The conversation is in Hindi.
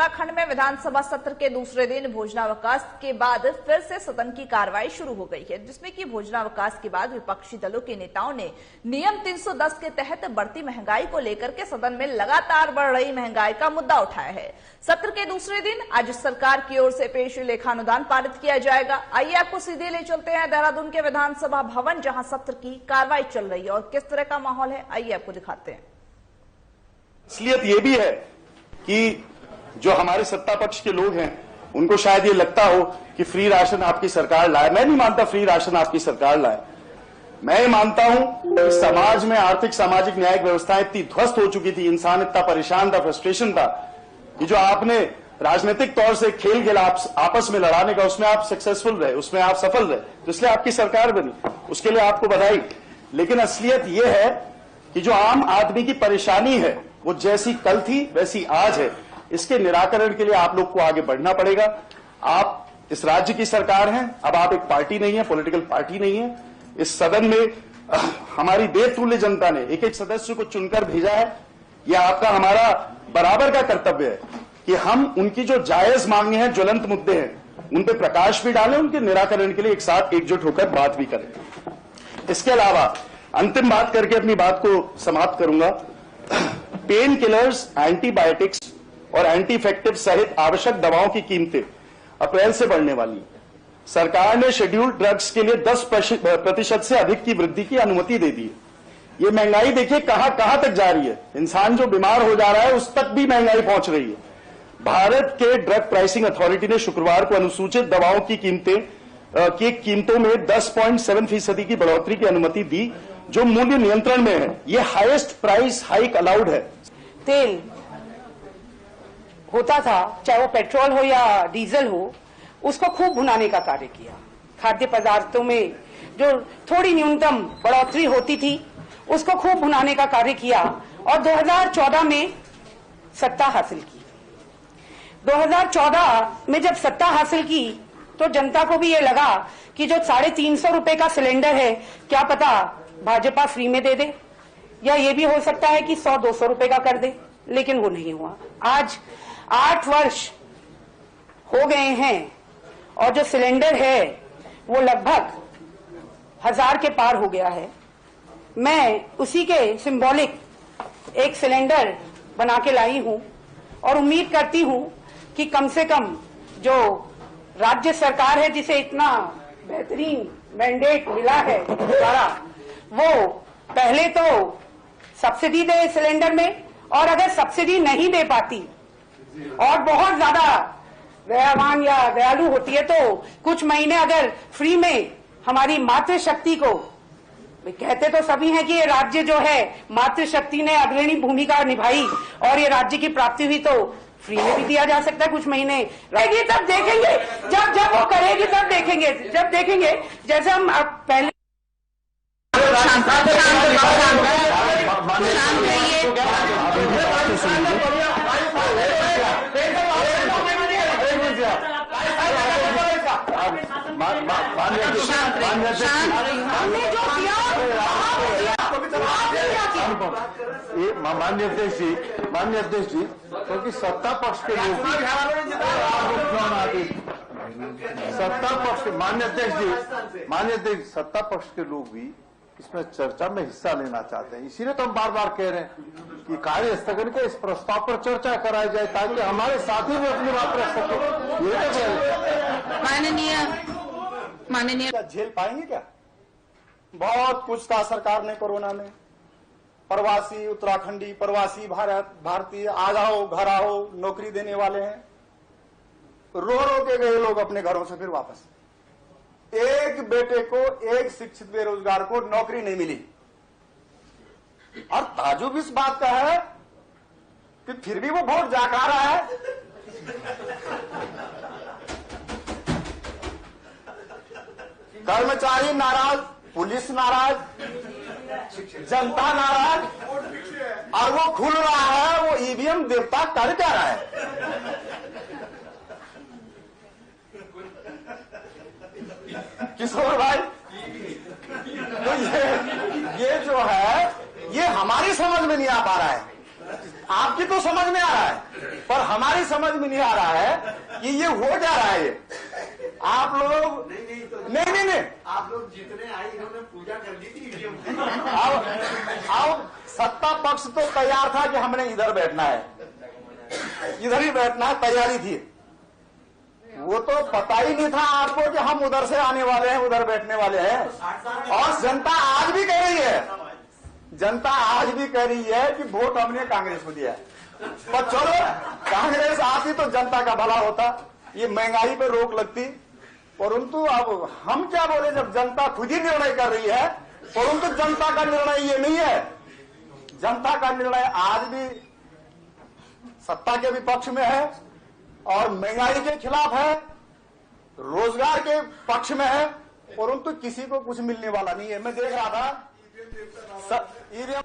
उत्तराखंड में विधानसभा सत्र के दूसरे दिन भोजनावकाश के बाद फिर से सदन की कार्रवाई शुरू हो गई है, जिसमें कि भोजनावकाश के बाद विपक्षी दलों के नेताओं ने नियम 310 के तहत बढ़ती महंगाई को लेकर के सदन में लगातार बढ़ रही महंगाई का मुद्दा उठाया है। सत्र के दूसरे दिन आज सरकार की ओर से पेश लेखानुदान पारित किया जाएगा। आइए आपको सीधे ले चलते हैं देहरादून के विधानसभा भवन, जहां सत्र की कार्रवाई चल रही है और किस तरह का माहौल है, आइए आपको दिखाते हैं। असलियत ये भी है कि जो हमारे सत्ता पक्ष के लोग हैं उनको शायद ये लगता हो कि फ्री राशन आपकी सरकार लाए। मैं नहीं मानता फ्री राशन आपकी सरकार लाए। मैं मानता हूं कि समाज में आर्थिक सामाजिक न्यायिक व्यवस्था इतनी ध्वस्त हो चुकी थी, इंसान इतना परेशान था, फ्रस्ट्रेशन था कि जो आपने राजनीतिक तौर से खेल खेला आपस में लड़ाने का, उसमें आप सक्सेसफुल रहे, उसमें आप सफल रहे, तो इसलिए आपकी सरकार बनी, उसके लिए आपको बधाई। लेकिन असलियत यह है कि जो आम आदमी की परेशानी है वो जैसी कल थी वैसी आज है। इसके निराकरण के लिए आप लोग को आगे बढ़ना पड़ेगा। आप इस राज्य की सरकार हैं, अब आप एक पार्टी नहीं है, पॉलिटिकल पार्टी नहीं है। इस सदन में हमारी देवतुल्य जनता ने एक एक सदस्य को चुनकर भेजा है। यह आपका हमारा बराबर का कर्तव्य है कि हम उनकी जो जायज मांगे हैं, ज्वलंत मुद्दे हैं, उन पर प्रकाश भी डालें, उनके निराकरण के लिए एक साथ एकजुट होकर बात भी करें। इसके अलावा अंतिम बात करके अपनी बात को समाप्त करूंगा। पेन किलर्स, एंटीबायोटिक्स और एंटीइफेक्टिव सहित आवश्यक दवाओं की कीमतें अप्रैल से बढ़ने वाली हैं। सरकार ने शेड्यूल्ड ड्रग्स के लिए 10% से अधिक की वृद्धि की अनुमति दे दी है। ये महंगाई देखिए कहां तक जा रही है। इंसान जो बीमार हो जा रहा है उस तक भी महंगाई पहुंच रही है। भारत के ड्रग प्राइसिंग अथॉरिटी ने शुक्रवार को अनुसूचित दवाओं की कीमतों में 10.7% की बढ़ोतरी की अनुमति दी, जो मूल्य नियंत्रण में है। ये हाईएस्ट प्राइस हाइक अलाउड है। तेल होता था, चाहे वो पेट्रोल हो या डीजल हो, उसको खूब भुनाने का कार्य किया। खाद्य पदार्थों में जो थोड़ी न्यूनतम बढ़ोतरी होती थी उसको खूब भुनाने का कार्य किया और 2014 में सत्ता हासिल की। 2014 में जब सत्ता हासिल की तो जनता को भी ये लगा कि जो 350 रुपए का सिलेंडर है, क्या पता भाजपा फ्री में दे दे, या ये भी हो सकता है कि 100-200 रुपए का कर दे, लेकिन वो नहीं हुआ। आज 8 वर्ष हो गए हैं और जो सिलेंडर है वो लगभग 1000 के पार हो गया है। मैं उसी के सिंबॉलिक एक सिलेंडर बना के लाई हूं और उम्मीद करती हूं कि कम से कम जो राज्य सरकार है, जिसे इतना बेहतरीन मैंडेट मिला है द्वारा, वो पहले तो सब्सिडी दे सिलेंडर में, और अगर सब्सिडी नहीं दे पाती और बहुत ज्यादा दयावान या दयालु होती है तो कुछ महीने अगर फ्री में हमारी मातृशक्ति को, कहते तो सभी हैं कि ये राज्य जो है मातृशक्ति ने अग्रणी भूमिका निभाई और ये राज्य की प्राप्ति हुई, तो फ्री में भी दिया जा सकता है कुछ महीने रहेगी। तब देखेंगे, जब वो करेगी तब देखेंगे, जब देखेंगे। जैसे हम पहले माननीय अध्यक्ष जी, क्योंकि सत्ता पक्ष के लोग माननीय अध्यक्ष सत्ता पक्ष के लोग भी इसमें चर्चा में हिस्सा लेना चाहते हैं। इसीलिए तो हम बार बार कह रहे हैं कि कार्य स्थगन के इस प्रस्ताव पर चर्चा कराई जाए ताकि हमारे साथी भी अपनी बात रख सके। माननीय झेल पाएंगे क्या? बहुत कुछ था सरकार ने कोरोना में। प्रवासी उत्तराखंडी, प्रवासी भारतीय आ जाओ, घर आओ, नौकरी देने वाले हैं। रो के गए लोग अपने घरों से फिर वापस। एक बेटे को, एक शिक्षित बेरोजगार को नौकरी नहीं मिली। और ताजुब इस बात का है कि फिर भी वो वोट जागा रहा है। कर्मचारी नाराज, पुलिस नाराज, जनता नाराज, और वो खुल रहा है वो ईवीएम देवता कर क्या रहा है। किशोर भाई, तो ये जो है ये हमारी समझ में नहीं आ पा रहा है, आपकी तो समझ में आ रहा है। पर हमारी समझ में नहीं आ रहा है कि ये हो क्या रहा है। ये आप लोग नहीं आप लोग जितने आए इन्होंने पूजा कर दी थी। अब सत्ता पक्ष तो तैयार था कि हमने इधर बैठना है, इधर ही बैठना है, तैयारी थी। वो तो पता ही नहीं था आपको कि हम उधर से आने वाले हैं, उधर बैठने वाले हैं। और जनता आज भी कह रही है, जनता आज भी कह रही है कि वोट हमने कांग्रेस को दिया। पर चलो कांग्रेस आती तो जनता का भला होता, ये महंगाई पे रोक लगती। परंतु अब हम क्या बोले, जब जनता खुद ही निर्णय कर रही है। परंतु जनता का निर्णय ये नहीं है, जनता का निर्णय आज भी सत्ता के विपक्ष में है और महंगाई के खिलाफ है, रोजगार के पक्ष में है। परंतु किसी को कुछ मिलने वाला नहीं है। मैं देख रहा था ईवीएम